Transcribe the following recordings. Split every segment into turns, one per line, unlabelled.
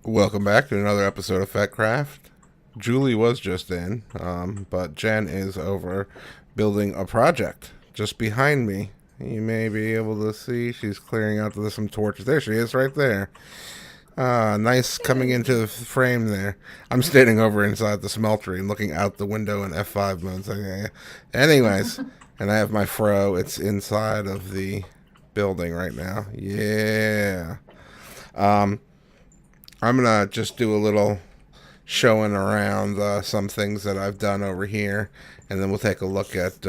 Welcome back to another episode of Fettcraft. Julie was just in, but Jen is over building a project just behind me. You may be able to see she's clearing out some torches. There she is, right there. Nice coming into the frame there. I'm standing over inside the smeltery and looking out the window in F5 mode. So, yeah. Anyways, and I have my fro. It's inside of the building right now. Yeah. I'm gonna just do a little showing around some things that I've done over here, and then we'll take a look at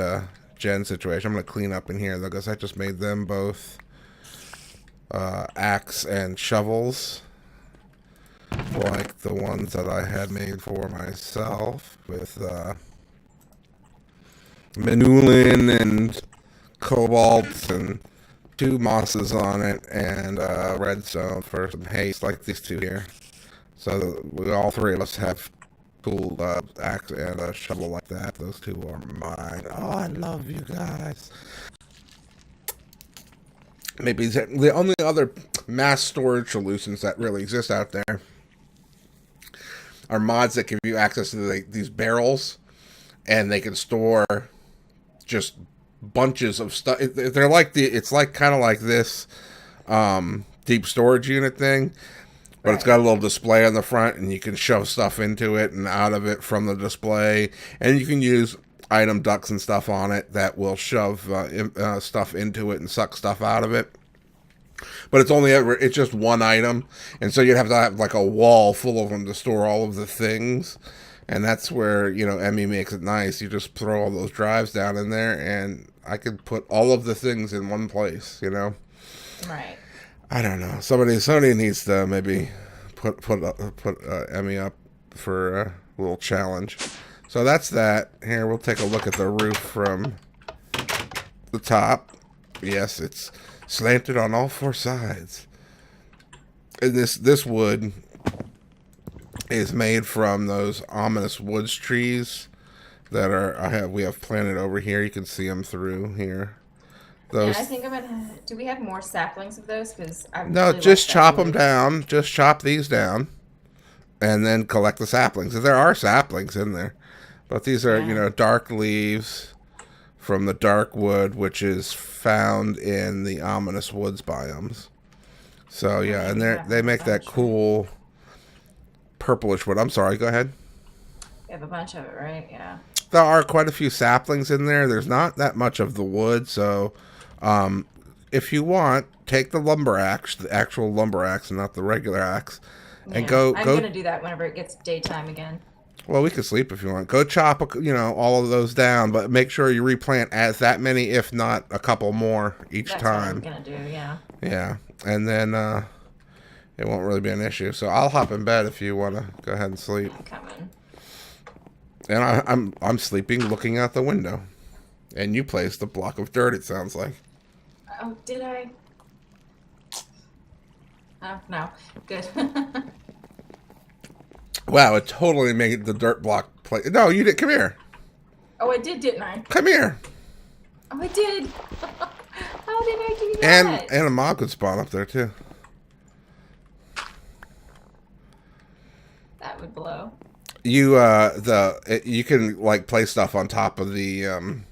Jen's situation. I'm gonna clean up in here because I just made them both axe and shovels, like the ones that I had made for myself with manulin and cobalt and two mosses on it and redstone for some haste, like these two here. So we all three of us have cool axe and a shovel like that. Those two are mine. Oh, I love you guys. Maybe the only other mass storage solutions that really exist out there are mods that give you access to these barrels, and they can store just bunches of stuff. They're like it's like kind of like this deep storage unit thing, but it's got a little display on the front, and you can shove stuff into it and out of it from the display, and you can use item ducts and stuff on it that will shove stuff into it and suck stuff out of it. But it's just one item, and so you'd have to have like a wall full of them to store all of the things. And that's where, Emmy makes it nice. You just throw all those drives down in there, and I could put all of the things in one place,
Right.
I don't know. Somebody needs to maybe put Emmy up for a little challenge. So that's that. Here, we'll take a look at the roof from the top. Yes, it's slanted on all four sides. And this wood is made from those ominous woods trees that we have planted over here. You can see them through here.
Those. Yeah, I think I'm gonna. Do we have more saplings of those? Because
no, really just chop them down. Just chop these down, and then collect the saplings. There are saplings in there, but these are dark leaves from the dark wood, which is found in the ominous woods biomes. So yeah, and they make that cool purplish wood. I'm sorry, go ahead.
You have a bunch of it, right? Yeah.
There are quite a few saplings in there. There's not that much of the wood, so if you want, take the lumber axe, the actual lumber axe, and not the regular axe, and go.
I'm gonna do that whenever it gets daytime again.
Well, we can sleep if you want. Go chop, all of those down, but make sure you replant as that many, if not a couple more each time.
That's what I'm gonna do. Yeah.
Yeah, and then it won't really be an issue. So I'll hop in bed if you want to go ahead and sleep.
I'm coming.
And I'm sleeping looking out the window. And you placed a block of dirt, it sounds like.
Oh, did I? Oh, no. Good.
Wow, it totally made the dirt block play. No, you did. Come here.
Oh, I did, didn't I?
Come here.
Oh, I did. How did I do that?
And a mob could spawn up there, too.
That would blow.
You can like place stuff on top of the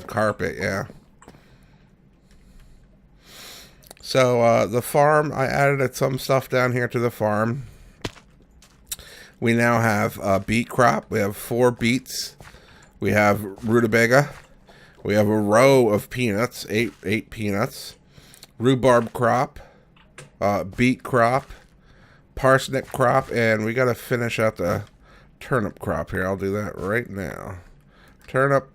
carpet, yeah. So the farm, I added some stuff down here to the farm. We now have a beet crop. We have 4 beets. We have rutabaga. We have a row of peanuts, eight peanuts. Rhubarb crop, beet crop, parsnip crop, and we got to finish out the turnip crop here. I'll do that right now. Turnip.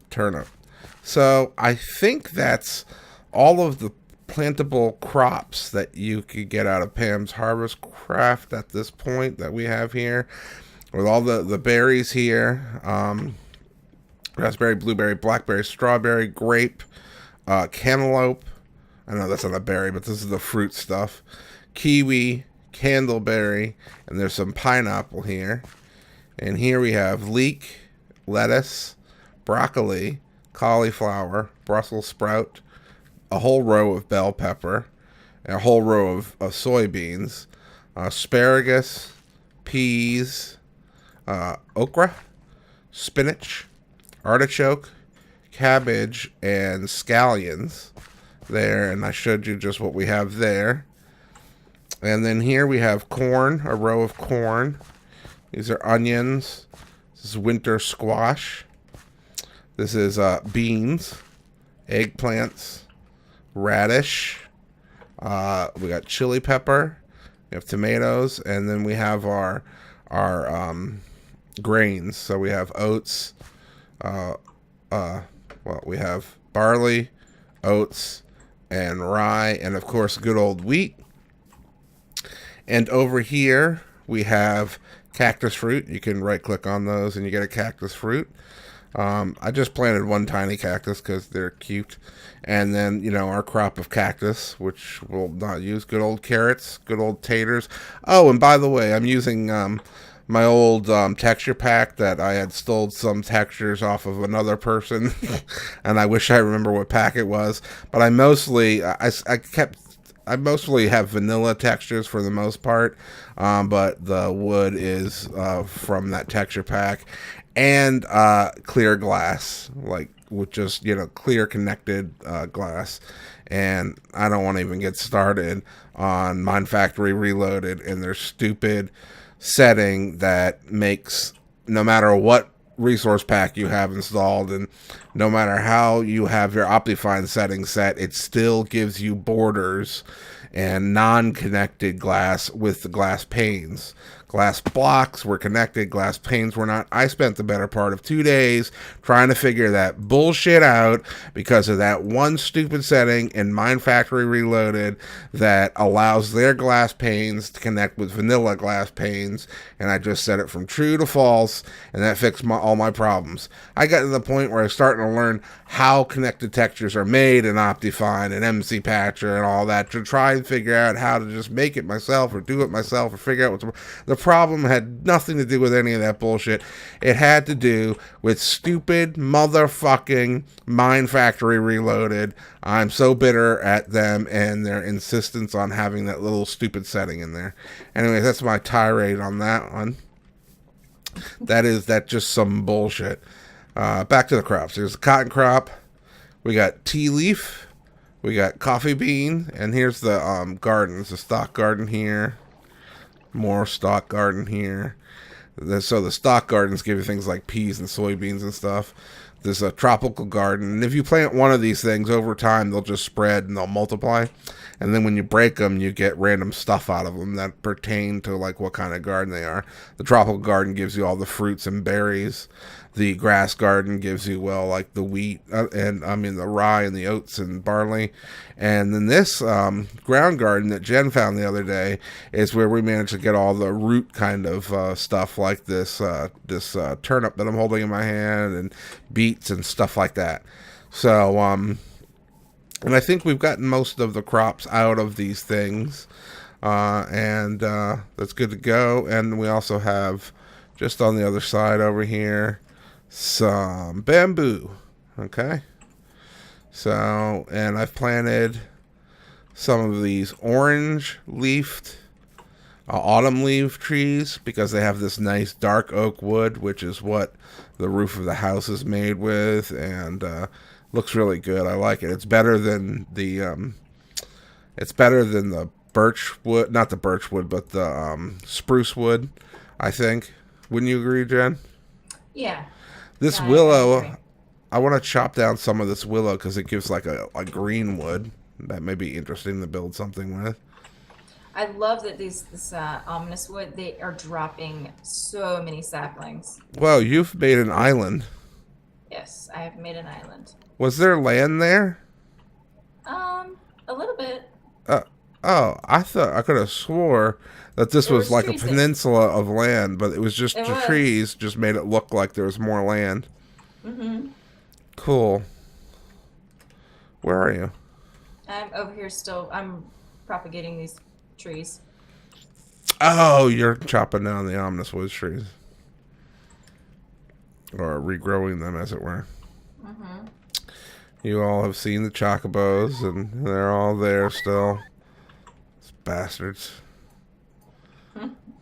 So I think that's all of the plantable crops that you could get out of Pam's Harvest Craft at this point that we have here. With all the berries here. Raspberry, blueberry, blackberry, strawberry, grape, cantaloupe. I know that's not a berry, but this is the fruit stuff. Kiwi, candleberry, and there's some pineapple here. And here we have leek, lettuce, broccoli, cauliflower, Brussels sprout, a whole row of bell pepper, and a whole row of soybeans, asparagus, peas, okra, spinach, artichoke, cabbage, and scallions there. And I showed you just what we have there. And then here we have corn, a row of corn. These are onions. This is winter squash. This is beans, eggplants, radish. We got chili pepper. We have tomatoes, and then we have our grains. So we have oats. Well, we have barley, oats, and rye, and of course, good old wheat. And over here we have cactus fruit. You can right click on those and you get a cactus fruit. I just planted one tiny cactus because they're cute. And then, you know, our crop of cactus, which we'll not use. Good old carrots, good old taters. Oh, and by the way, I'm using my old texture pack that I had stole some textures off of another person. And I wish I remember what pack it was. But I mostly, I mostly have vanilla textures for the most part, but the wood is from that texture pack, and clear glass, like with just, you know, clear connected glass. And I don't want to even get started on Mind Factory Reloaded and their stupid setting that makes, no matter what resource pack you have installed and no matter how you have your Optifine settings set, it still gives you borders and non-connected glass with the glass panes. Glass blocks were connected, glass panes were not. I spent the better part of 2 days trying to figure that bullshit out because of that one stupid setting in Mind Factory Reloaded that allows their glass panes to connect with vanilla glass panes, and I just set it from true to false, and that fixed all my problems. I got to the point where I was starting to learn how connected textures are made in Optifine and MC Patcher and all that to try and figure out how to just make it myself or do it myself or figure out what the problem had nothing to do with any of that bullshit. It had to do with stupid motherfucking Mind Factory Reloaded. I'm so bitter at them and their insistence on having that little stupid setting in there. Anyways, that's my tirade on that one. That's just some bullshit. Back to the crops. There's the cotton crop. We got tea leaf. We got coffee bean. And here's the gardens. The stock garden here. More stock garden here. So the stock gardens give you things like peas and soybeans and stuff. There's a tropical garden, and if you plant one of these things over time, they'll just spread and they'll multiply. And then when you break them, you get random stuff out of them that pertain to like what kind of garden they are. The tropical garden gives you all the fruits and berries. The grass garden gives you, well, like the wheat and the rye and the oats and barley. And then this ground garden that Jen found the other day is where we managed to get all the root kind of stuff, like this turnip that I'm holding in my hand and beets and stuff like that. So and I think we've gotten most of the crops out of these things, and that's good to go. And we also have, just on the other side over here, some bamboo. Okay, so, and I've planted some of these orange leafed autumn leaf trees because they have this nice dark oak wood, which is what the roof of the house is made with, and looks really good. I like it. It's better than the birch wood, not the birch wood, but the spruce wood, I think. Wouldn't you agree, Jen?
Yeah.
This
Yeah,
willow, I want to chop down some of this willow because it gives like a green wood that may be interesting to build something with.
I love that this ominous wood, they are dropping so many saplings.
Well, you've made an island.
Yes, I have made an island.
Was there land there?
A little bit.
Oh, I thought, I could have swore that this
There
was
was
like a
trees there.
peninsula of land, but it was just
It
the
was.
trees just made it look like there was more land.
Mm-hmm.
Cool. Where are you?
I'm over here still. I'm propagating these trees.
Oh, you're chopping down the ominous woods trees. Or regrowing them, as it were.
Mm-hmm.
You all have seen the chocobos, and they're all there still. These bastards.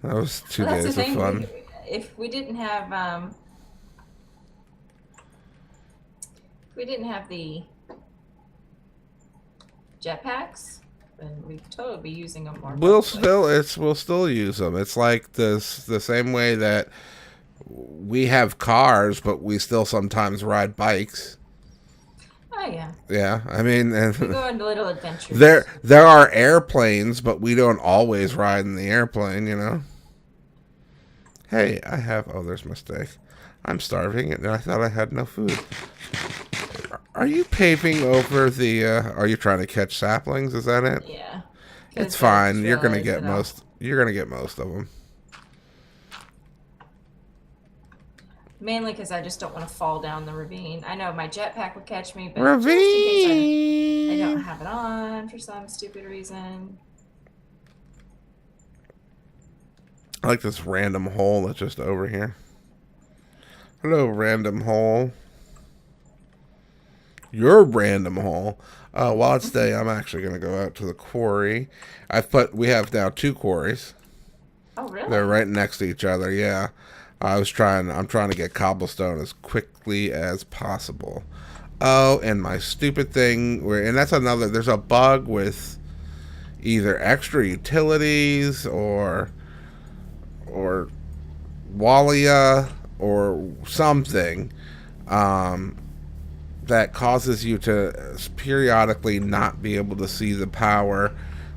That was 2
Well, that's the
days of
thing.
fun.
If we didn't have the jetpacks, then we'd totally be using them more.
We'll
Probably.
still use them. It's like this the same way that we have cars, but we still sometimes ride bikes.
Oh yeah,
Yeah, I mean,
we
and
go on little
there
adventures.
there are airplanes, but we don't always ride in the airplane. You know. Hey, I have. Oh, there's my steak. I'm starving, and I thought I had no food. Are you paving over the? Are you trying to catch saplings? Is that it?
Yeah,
It's
because I
fine.
just
You're gonna
realized
get
that I'll
most. You're gonna get most of them.
mainly because I just don't want to fall down the ravine. I know my jetpack would catch me, but just in case I don't
Ravine.
have it on for some stupid reason.
I like this random hole that's just over here. Hello, random hole. Your random hole. While it's day, I'm actually gonna go out to the quarry. We have now 2 quarries.
Oh
They're
really?
right next to each other. Yeah. I'm trying to get cobblestone as quickly as possible. Oh, and my stupid thing and that's another, there's a bug with either extra utilities or Walia or something um, that causes you to periodically not be able to see the power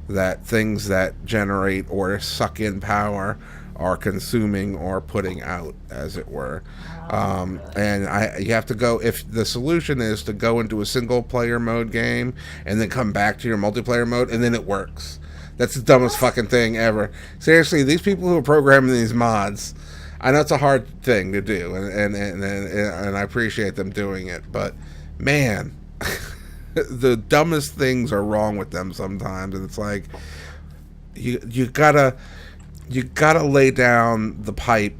that things that generate or suck in power are consuming or putting out, as it were.
Oh really?
And you have to go, if the solution is to go into a single player mode game and then come back to your multiplayer mode, and then it works. That's the dumbest
What?
fucking thing ever. Seriously, these people who are programming these mods, I know it's a hard thing to do, and I appreciate them doing it, but man, the dumbest things are wrong with them sometimes, and it's like you gotta lay down the pipe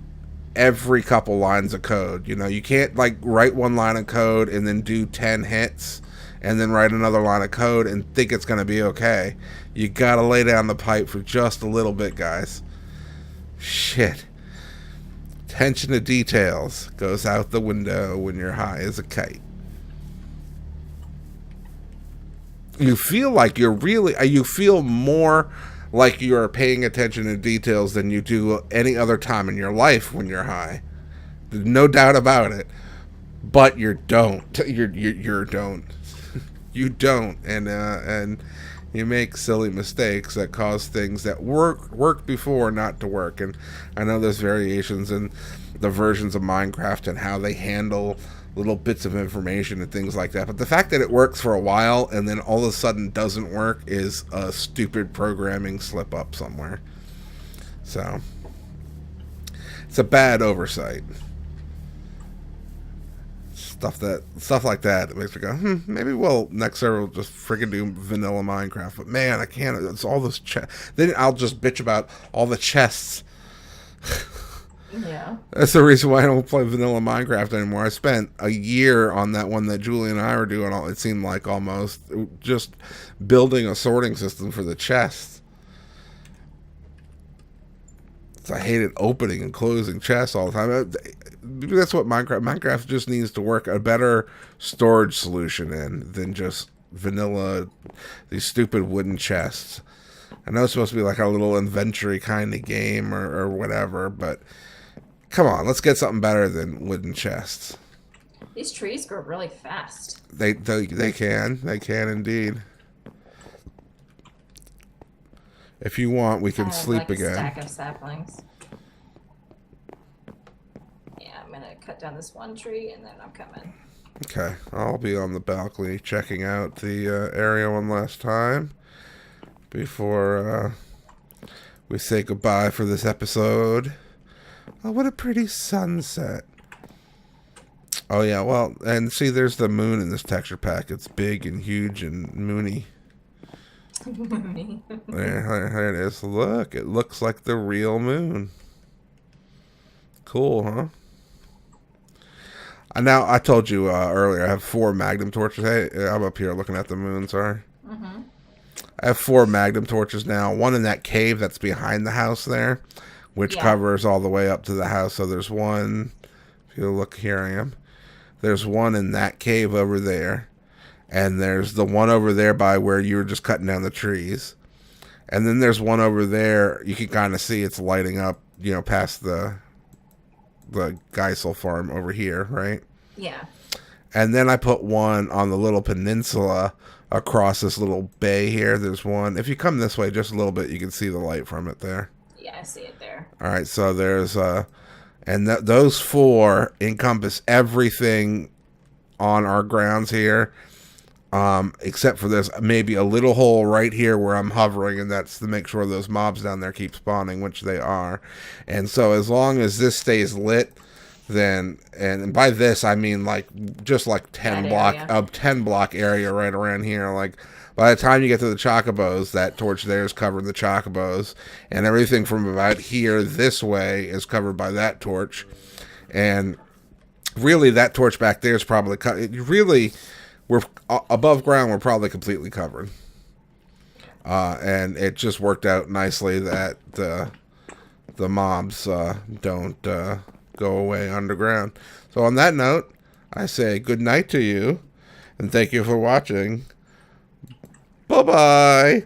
every couple lines of code. You know, you can't like write one line of code and then do 10 hits and then write another line of code and think it's going to be okay. You got to lay down the pipe for just a little bit, guys. Shit. Attention to details goes out the window when you're high as a kite. You feel like you feel more like you are paying attention to details than you do any other time in your life when you're high. There's no doubt about it. But you don't. You don't. You don't, and you make silly mistakes that cause things that worked before not to work. And I know there's variations in the versions of Minecraft and how they handle little bits of information and things like that. But the fact that it works for a while and then all of a sudden doesn't work is a stupid programming slip up somewhere. So it's a bad oversight. Stuff like that makes me go, maybe we'll next server we'll just freaking do vanilla Minecraft. But man, I can't. It's all those chests. Then I'll just bitch about all the chests.
Yeah.
That's the reason why I don't play vanilla Minecraft anymore. I spent a year on that one that Julie and I were doing. It seemed like almost just building a sorting system for the chests. So I hated opening and closing chests all the time. Maybe that's what Minecraft just needs to work a better storage solution in than just vanilla, these stupid wooden chests. I know it's supposed to be like a little inventory kind of game or whatever, but come on, let's get something better than wooden chests.
These trees grow really fast.
They can indeed. If you want, we
I
can
have
sleep
like a
again.
stack of saplings. Yeah, I'm gonna cut down this one tree and then I'm coming.
Okay, I'll be on the balcony checking out the area one last time before we say goodbye for this episode. Oh, what a pretty sunset. Oh, yeah, well, and see, there's the moon in this texture pack. It's big and huge and moony. There it is. Look, it looks like the real moon. Cool, huh? Now, I told you earlier, I have 4 magnum torches. Hey, I'm up here looking at the moon, sorry. I have 4 magnum torches now. One in that cave that's behind the house there. which
Yeah.
covers all the way up to the house. So there's one, if you look, here I am. There's one in that cave over there. And there's the one over there by where you were just cutting down the trees. And then there's one over there. You can kind of see it's lighting up, you know, past the Geisel farm over here, right?
Yeah.
And then I put one on the little peninsula across this little bay here. There's one. If you come this way just a little bit, you can see the light from it there.
Yeah, I see it there.
All right, so there's and those 4 encompass everything on our grounds here, except for there's maybe a little hole right here where I'm hovering, and that's to make sure those mobs down there keep spawning, which they are. And so as long as this stays lit, then, and by this I mean like just like 10 block area right around here. Like by the time you get to the chocobos, that torch there is covering the chocobos, and everything from about here this way is covered by that torch. And really, that torch back there is probably really, we're above ground. We're probably completely covered, and it just worked out nicely that the mobs don't go away underground. So on that note, I say good night to you, and thank you for watching. Bye bye.